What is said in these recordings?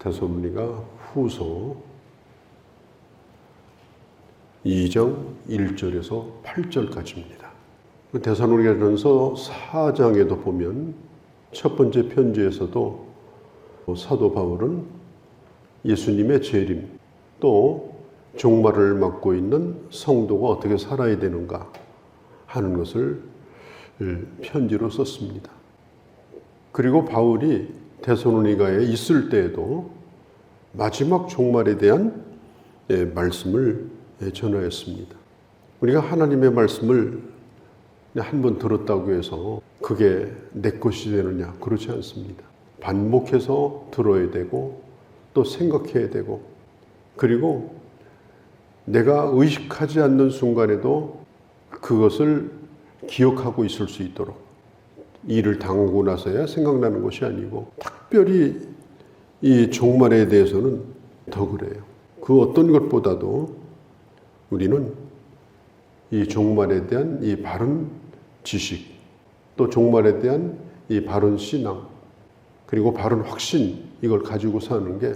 데살로니가 후서 2장 1절에서 8절까지입니다. 데살로니가전서 4장에도 보면 첫 번째 편지에서도 사도 바울은 예수님의 재림, 또 종말을 맞고 있는 성도가 어떻게 살아야 되는가 하는 것을 편지로 썼습니다. 그리고 바울이 데살로니가에 있을 때에도 마지막 종말에 대한 말씀을 전하였습니다. 우리가 하나님의 말씀을 한 번 들었다고 해서 그게 내 것이 되느냐? 그렇지 않습니다. 반복해서 들어야 되고 또 생각해야 되고, 그리고 내가 의식하지 않는 순간에도 그것을 기억하고 있을 수 있도록, 일을 당하고 나서야 생각나는 것이 아니고 특별히 이 종말에 대해서는 더 그래요. 그 어떤 것보다도 우리는 이 종말에 대한 이 바른 지식, 또 종말에 대한 이 바른 신앙, 그리고 바른 확신, 이걸 가지고 사는 게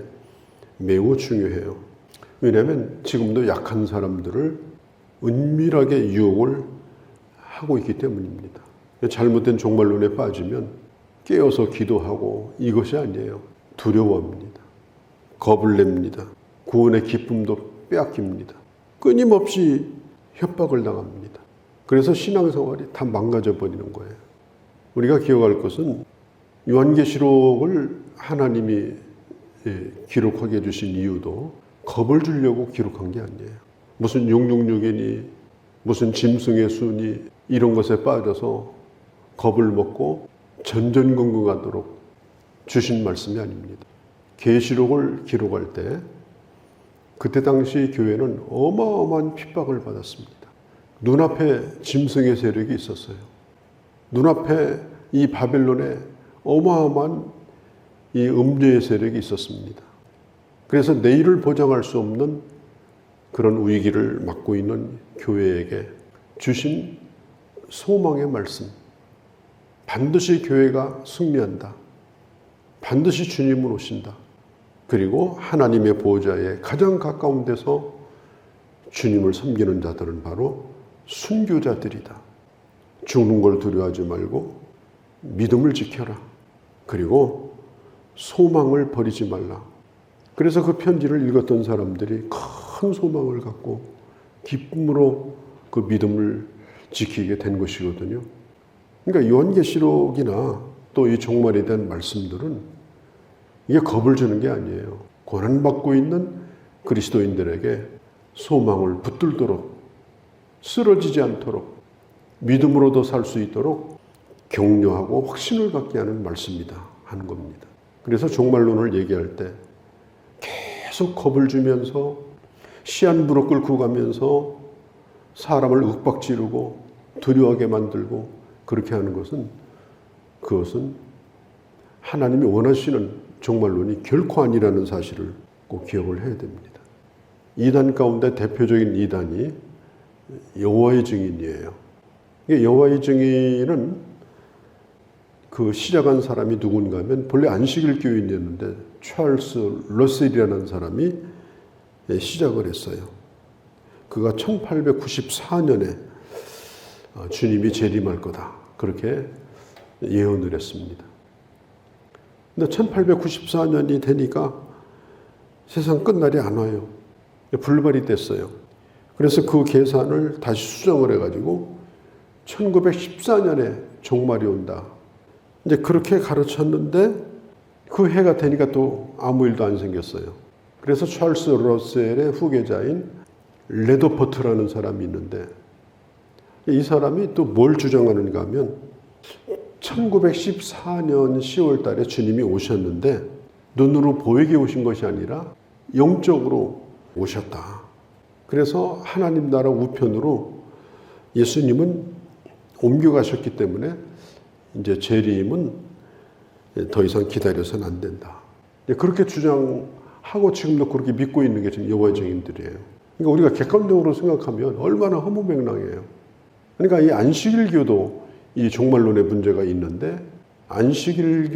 매우 중요해요. 왜냐하면 지금도 약한 사람들을 은밀하게 유혹을 하고 있기 때문입니다. 잘못된 종말론에 빠지면 깨어서 기도하고 이것이 아니에요. 두려워합니다. 겁을 냅니다. 구원의 기쁨도 빼앗깁니다. 끊임없이 협박을 당합니다. 그래서 신앙생활이 다 망가져 버리는 거예요. 우리가 기억할 것은 요한계시록을 하나님이 기록하게 해주신 이유도 겁을 주려고 기록한 게 아니에요. 무슨 666이니 무슨 짐승의 수니 이런 것에 빠져서 겁을 먹고 전전긍긍하도록 주신 말씀이 아닙니다. 계시록을 기록할 때 그때 당시 교회는 어마어마한 핍박을 받았습니다. 눈앞에 짐승의 세력이 있었어요. 눈앞에 이 바벨론에 어마어마한 이 음죄의 세력이 있었습니다. 그래서 내일을 보장할 수 없는 그런 위기를 맞고 있는 교회에게 주신 소망의 말씀, 반드시 교회가 승리한다, 반드시 주님은 오신다, 그리고 하나님의 보호자에 가장 가까운 데서 주님을 섬기는 자들은 바로 순교자들이다. 죽는 걸 두려워하지 말고 믿음을 지켜라. 그리고 소망을 버리지 말라. 그래서 그 편지를 읽었던 사람들이 큰 소망을 갖고 기쁨으로 그 믿음을 지키게 된 것이거든요. 그러니까 요한계시록이나 또 이 종말에 대한 말씀들은 이게 겁을 주는 게 아니에요. 고난받고 있는 그리스도인들에게 소망을 붙들도록, 쓰러지지 않도록, 믿음으로도 살 수 있도록 격려하고 확신을 갖게 하는 말씀이다 하는 겁니다. 그래서 종말론을 얘기할 때 계속 겁을 주면서 시한부로 끌고 가면서 사람을 윽박지르고 두려워하게 만들고 그렇게 하는 것은, 그것은 하나님이 원하시는 종말론이 결코 아니라는 사실을 꼭 기억을 해야 됩니다. 이단 가운데 대표적인 이단이 여호와의 증인이에요. 여호와의 증인은 그 시작한 사람이 누군가 하면 본래 안식일 교인이었는데 찰스 러셀이라는 사람이 시작을 했어요. 그가 1894년에 주님이 재림할 거다, 그렇게 예언을 했습니다. 근데 1894년이 되니까 세상 끝날이 안 와요. 불발이 됐어요. 그래서 그 계산을 다시 수정을 해가지고 1914년에 종말이 온다. 이제 그렇게 가르쳤는데 그 해가 되니까 또 아무 일도 안 생겼어요. 그래서 찰스 러셀의 후계자인 레더퍼트라는 사람이 있는데, 이 사람이 또 뭘 주장하는가 하면 1914년 10월 달에 주님이 오셨는데 눈으로 보이게 오신 것이 아니라 영적으로 오셨다. 그래서 하나님 나라 우편으로 예수님은 옮겨가셨기 때문에 이제 재림은 더 이상 기다려서는 안 된다. 그렇게 주장하고 지금도 그렇게 믿고 있는 게 지금 여호와의 증인들이에요. 그러니까 우리가 객관적으로 생각하면 얼마나 허무맹랑해요. 그러니까 이 안식일교도 이 종말론의 문제가 있는데,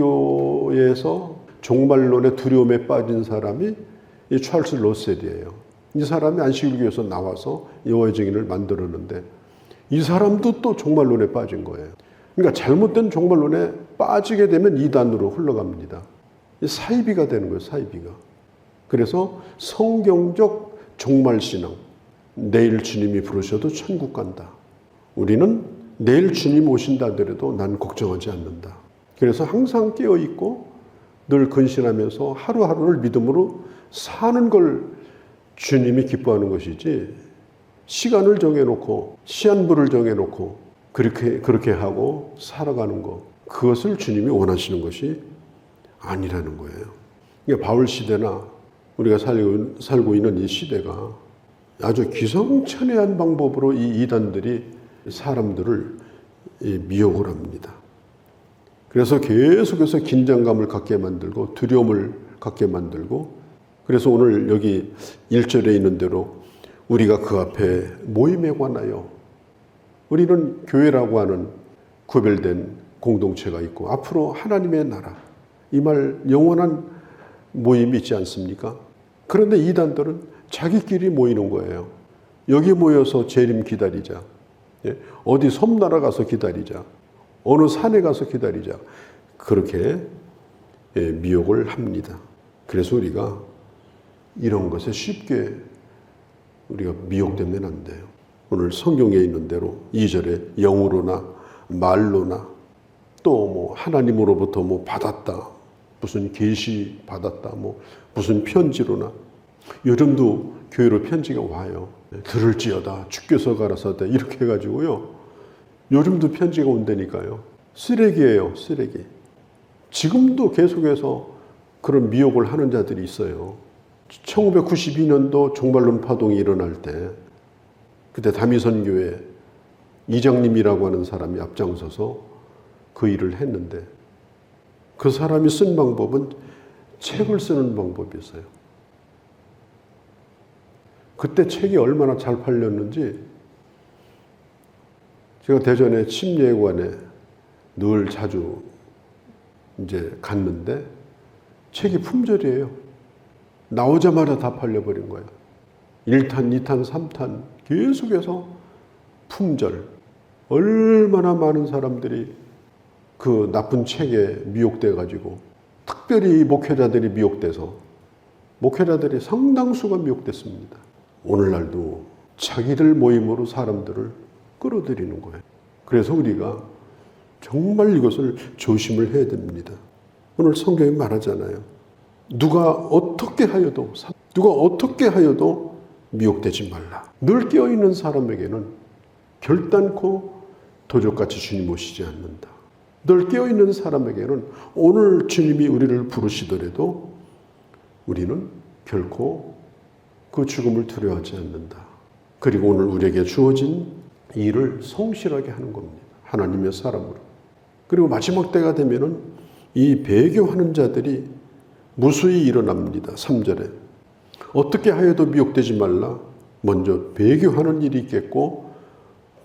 안식일교에서 종말론의 두려움에 빠진 사람이 이 찰스 러셀이에요. 이 사람이 안식일교에서 나와서 여호와의 증인을 만들었는데 이 사람도 또 종말론에 빠진 거예요. 그러니까 잘못된 종말론에 빠지게 되면 이단으로 흘러갑니다. 사이비가 되는 거예요. 사이비가. 그래서 성경적 종말신앙, 내일 주님이 부르셔도 천국 간다. 우리는 내일 주님 오신다 하더라도 난 걱정하지 않는다. 그래서 항상 깨어있고 늘 근신하면서 하루하루를 믿음으로 사는 걸 주님이 기뻐하는 것이지, 시간을 정해놓고 시한부를 정해놓고 그렇게 하고 살아가는 것, 그것을 주님이 원하시는 것이 아니라는 거예요. 그러니까 바울 시대나 우리가 살고 있는 이 시대가 아주 기성천외한 방법으로 이 이단들이 사람들을 미혹을 합니다. 그래서 계속해서 긴장감을 갖게 만들고 두려움을 갖게 만들고, 그래서 오늘 여기 1절에 있는 대로 우리가 그 앞에 모임에 관하여, 우리는 교회라고 하는 구별된 공동체가 있고 앞으로 하나님의 나라, 이 말 영원한 모임이 있지 않습니까? 그런데 이단들은 자기끼리 모이는 거예요. 여기 모여서 재림 기다리자, 어디 섬나라 가서 기다리자, 어느 산에 가서 기다리자, 그렇게 미혹을 합니다. 그래서 우리가 이런 것에 쉽게 우리가 미혹되면 안 돼요. 오늘 성경에 있는 대로 2절에 영으로나 말로나 또 뭐 하나님으로부터 뭐 받았다, 무슨 계시 받았다, 뭐 무슨 편지로나, 요즘도 교회로 편지가 와요. 들을지어다 주께서 가라사대 이렇게 해가지고요. 요즘도 편지가 온다니까요. 쓰레기예요, 쓰레기. 지금도 계속해서 그런 미혹을 하는 자들이 있어요. 1992년도 종말론 파동이 일어날 때, 그때 다미선교회 이장님이라고 하는 사람이 앞장서서 그 일을 했는데, 그 사람이 쓴 방법은 책을 쓰는 방법이었어요. 그때 책이 얼마나 잘 팔렸는지, 제가 대전의 침례관에 늘 자주 이제 갔는데 책이 품절이에요. 나오자마자 다 팔려버린 거예요. 1탄, 2탄, 3탄 계속해서 품절. 얼마나 많은 사람들이 그 나쁜 책에 미혹돼가지고, 특별히 목회자들이 미혹돼서 목회자들이 상당수가 미혹됐습니다. 오늘날도 자기들 모임으로 사람들을 끌어들이는 거예요. 그래서 우리가 정말 이것을 조심을 해야 됩니다. 오늘 성경에 말하잖아요. 누가 어떻게 하여도 미혹되지 말라. 늘 깨어있는 사람에게는 결단코 도적같이 주님 오시지 않는다. 늘 깨어있는 사람에게는 오늘 주님이 우리를 부르시더라도 우리는 결코 그 죽음을 두려워하지 않는다. 그리고 오늘 우리에게 주어진 일을 성실하게 하는 겁니다. 하나님의 사람으로. 그리고 마지막 때가 되면은 이 배교하는 자들이 무수히 일어납니다. 3절에 어떻게 하여도 미혹되지 말라. 먼저 배교하는 일이 있겠고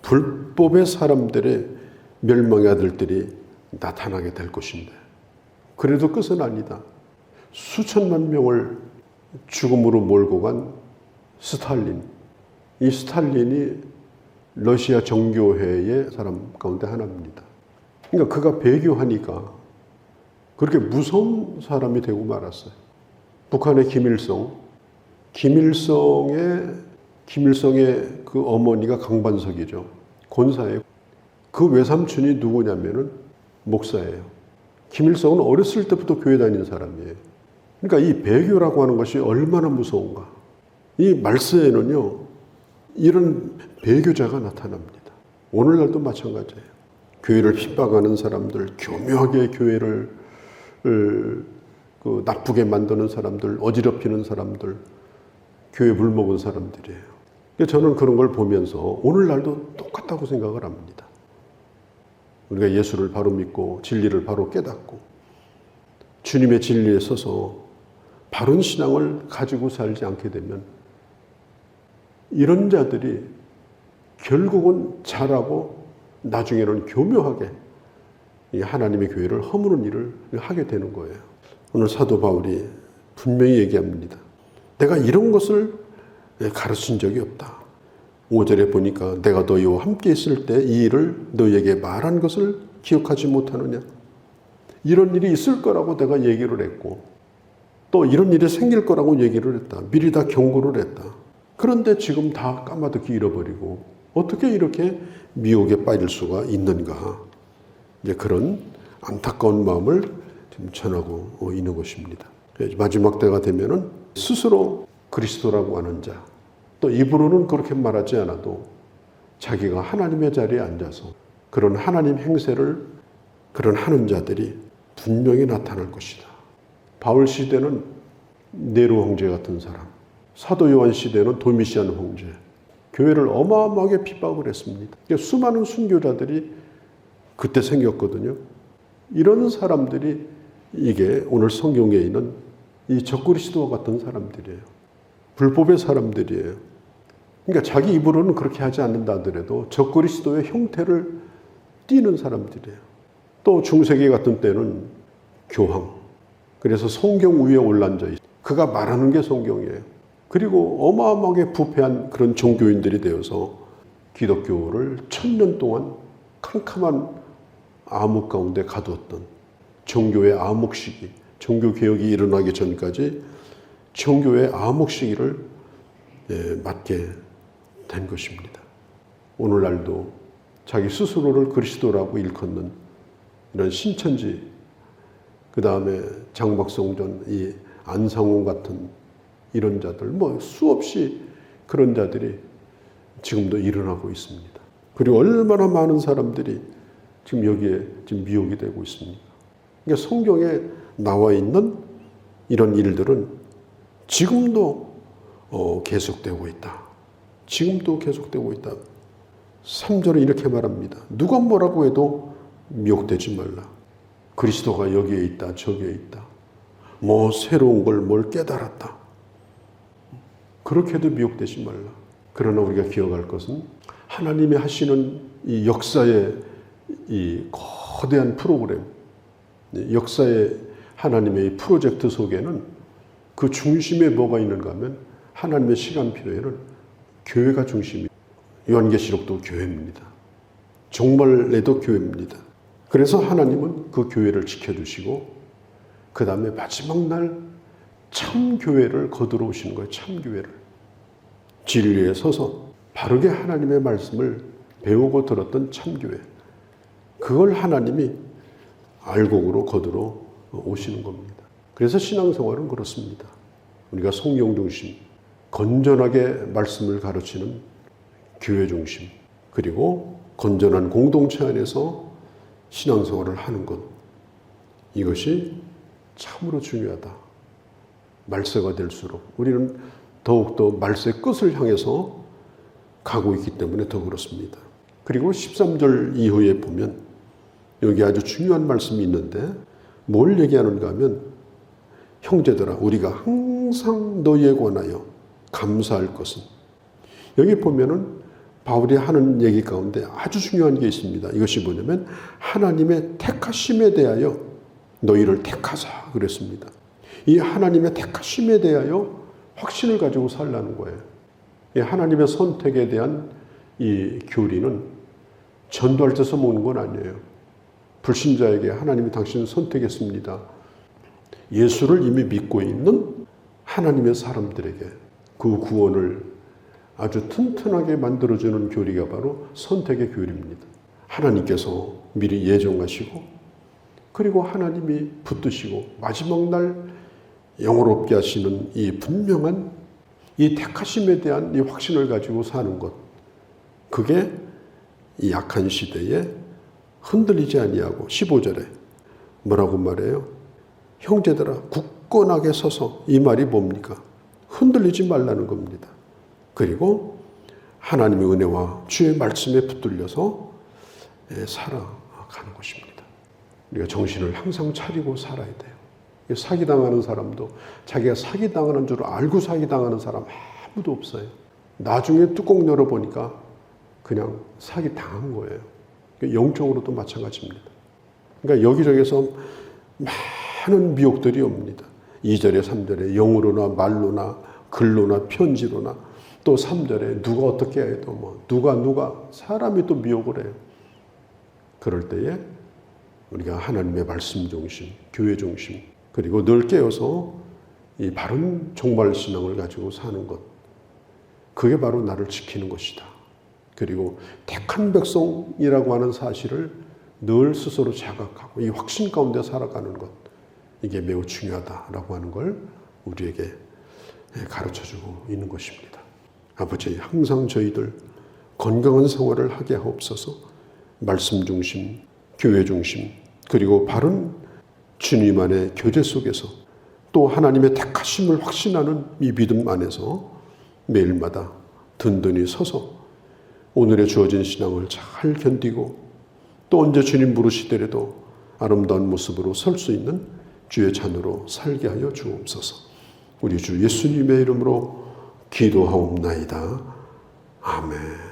불법의 사람들의 멸망의 아들들이 나타나게 될 것인데, 그래도 끝은 아니다. 수천만 명을 죽음으로 몰고 간 스탈린, 이 스탈린이 러시아 정교회의 사람 가운데 하나입니다. 그러니까 그가 배교하니까 그렇게 무서운 사람이 되고 말았어요. 북한의 김일성의 그 어머니가 강반석이죠. 권사예요. 그 외삼촌이 누구냐면은 목사예요. 김일성은 어렸을 때부터 교회 다니는 사람이에요. 그러니까 이 배교라고 하는 것이 얼마나 무서운가. 이 말세에는요, 이런 배교자가 나타납니다. 오늘날도 마찬가지예요. 교회를 핍박하는 사람들, 교묘하게 교회를 나쁘게 만드는 사람들, 어지럽히는 사람들, 교회 물먹은 사람들이에요. 저는 그런 걸 보면서 오늘날도 똑같다고 생각을 합니다. 우리가 예수를 바로 믿고 진리를 바로 깨닫고 주님의 진리에 서서 바른 신앙을 가지고 살지 않게 되면 이런 자들이 결국은 잘하고 나중에는 교묘하게 이 하나님의 교회를 허무는 일을 하게 되는 거예요. 오늘 사도 바울이 분명히 얘기합니다. 내가 이런 것을 가르친 적이 없다. 5절에 보니까 내가 너희와 함께 있을 때 이 일을 너희에게 말한 것을 기억하지 못하느냐. 이런 일이 있을 거라고 내가 얘기를 했고 또 이런 일이 생길 거라고 얘기를 했다. 미리 다 경고를 했다. 그런데 지금 다 까마득히 잃어버리고 어떻게 이렇게 미혹에 빠질 수가 있는가. 이제 그런 안타까운 마음을 지금 전하고 있는 것입니다. 마지막 때가 되면은 스스로 그리스도라고 하는 자, 또 입으로는 그렇게 말하지 않아도 자기가 하나님의 자리에 앉아서 그런 하나님 행세를 그런 하는 자들이 분명히 나타날 것이다. 바울 시대는 네로 형제 같은 사람, 사도 요한 시대는 도미시안 형제, 교회를 어마어마하게 핍박을 했습니다. 수많은 순교자들이 그때 생겼거든요. 이런 사람들이 이게 오늘 성경에 있는 이 적그리스도와 같은 사람들이에요. 불법의 사람들이에요. 그러니까 자기 입으로는 그렇게 하지 않는다 하더라도 적그리스도의 형태를 띠는 사람들이에요. 또 중세기 같은 때는 교황, 그래서 성경 위에 올라앉아 있어요. 그가 말하는 게 성경이에요. 그리고 어마어마하게 부패한 그런 종교인들이 되어서 기독교를 1000년 동안 캄캄한 암흑 가운데 가두었던 종교의 암흑 시기, 종교개혁이 일어나기 전까지 종교의 암흑 시기를 맞게 된 것입니다. 오늘날도 자기 스스로를 그리스도라고 일컫는 이런 신천지, 그 다음에 장박성전, 이 안상홍 같은 이런 자들, 수없이 그런 자들이 지금도 일어나고 있습니다. 그리고 얼마나 많은 사람들이 지금 여기에 지금 미혹이 되고 있습니다. 그러니까 성경에 나와 있는 이런 일들은 지금도 계속되고 있다. 지금도 계속되고 있다. 3절은 이렇게 말합니다. 누가 뭐라고 해도 미혹되지 말라. 그리스도가 여기에 있다, 저기에 있다. 새로운 걸 뭘 깨달았다. 그렇게도 미혹되지 말라. 그러나 우리가 기억할 것은 하나님이 하시는 이 역사의 이 거대한 프로그램, 역사의 하나님의 이 프로젝트 속에는 그 중심에 뭐가 있는가 하면 하나님의 시간표에는 교회가 중심이에요. 요한계시록도 교회입니다. 종말에도 교회입니다. 그래서 하나님은 그 교회를 지켜주시고 그 다음에 마지막 날 참교회를 거두러 오시는 거예요. 참교회를. 진리에 서서 바르게 하나님의 말씀을 배우고 들었던 참교회. 그걸 하나님이 알곡으로 거두러 오시는 겁니다. 그래서 신앙생활은 그렇습니다. 우리가 성령 중심, 건전하게 말씀을 가르치는 교회 중심, 그리고 건전한 공동체 안에서 신앙생활을 하는 것. 이것이 참으로 중요하다. 말세가 될수록 우리는 더욱더 말세 끝을 향해서 가고 있기 때문에 더 그렇습니다. 그리고 13절 이후에 보면 여기 아주 중요한 말씀이 있는데 뭘 얘기하는가 하면 형제들아 우리가 항상 너희에 관하여 감사할 것은, 여기 보면은 바울이 하는 얘기 가운데 아주 중요한 게 있습니다. 이것이 뭐냐면 하나님의 택하심에 대하여 너희를 택하사 그랬습니다. 이 하나님의 택하심에 대하여 확신을 가지고 살라는 거예요. 이 하나님의 선택에 대한 이 교리는 전도할 때 써먹는 건 아니에요. 불신자에게 하나님이 당신을 선택했습니다. 예수를 이미 믿고 있는 하나님의 사람들에게 그 구원을 아주 튼튼하게 만들어주는 교리가 바로 선택의 교리입니다. 하나님께서 미리 예정하시고 그리고 하나님이 붙드시고 마지막 날 영원롭게 하시는 이 분명한 이 택하심에 대한 이 확신을 가지고 사는 것, 그게 이 약한 시대에 흔들리지 아니하고 15절에 뭐라고 말해요? 형제들아 굳건하게 서서, 이 말이 뭡니까? 흔들리지 말라는 겁니다. 그리고 하나님의 은혜와 주의 말씀에 붙들려서 살아가는 것입니다. 우리가 정신을 항상 차리고 살아야 돼요. 사기당하는 사람도 자기가 사기당하는 줄 알고 사기당하는 사람 아무도 없어요. 나중에 뚜껑 열어보니까 그냥 사기당한 거예요. 영적으로도 마찬가지입니다. 그러니까 여기저기서 많은 미혹들이 옵니다. 2절에 3절에 영으로나 말로나 글로나 편지로나 또 3절에 누가 어떻게 해도 누가 사람이 또 미혹을 해요. 그럴 때에 우리가 하나님의 말씀 중심, 교회 중심, 그리고 늘 깨어서 이 바른 종말 신앙을 가지고 사는 것, 그게 바로 나를 지키는 것이다. 그리고 택한 백성이라고 하는 사실을 늘 스스로 자각하고 이 확신 가운데 살아가는 것, 이게 매우 중요하다라고 하는 걸 우리에게 가르쳐주고 있는 것입니다. 아버지, 항상 저희들 건강한 생활을 하게 하옵소서. 말씀 중심, 교회 중심, 그리고 바른 주님 안의 교제 속에서 또 하나님의 택하심을 확신하는 이 믿음 안에서 매일마다 든든히 서서 오늘의 주어진 신앙을 잘 견디고 또 언제 주님 부르시더라도 아름다운 모습으로 설 수 있는 주의 자녀로 살게 하여 주옵소서. 우리 주 예수님의 이름으로 기도하옵나이다. 아멘.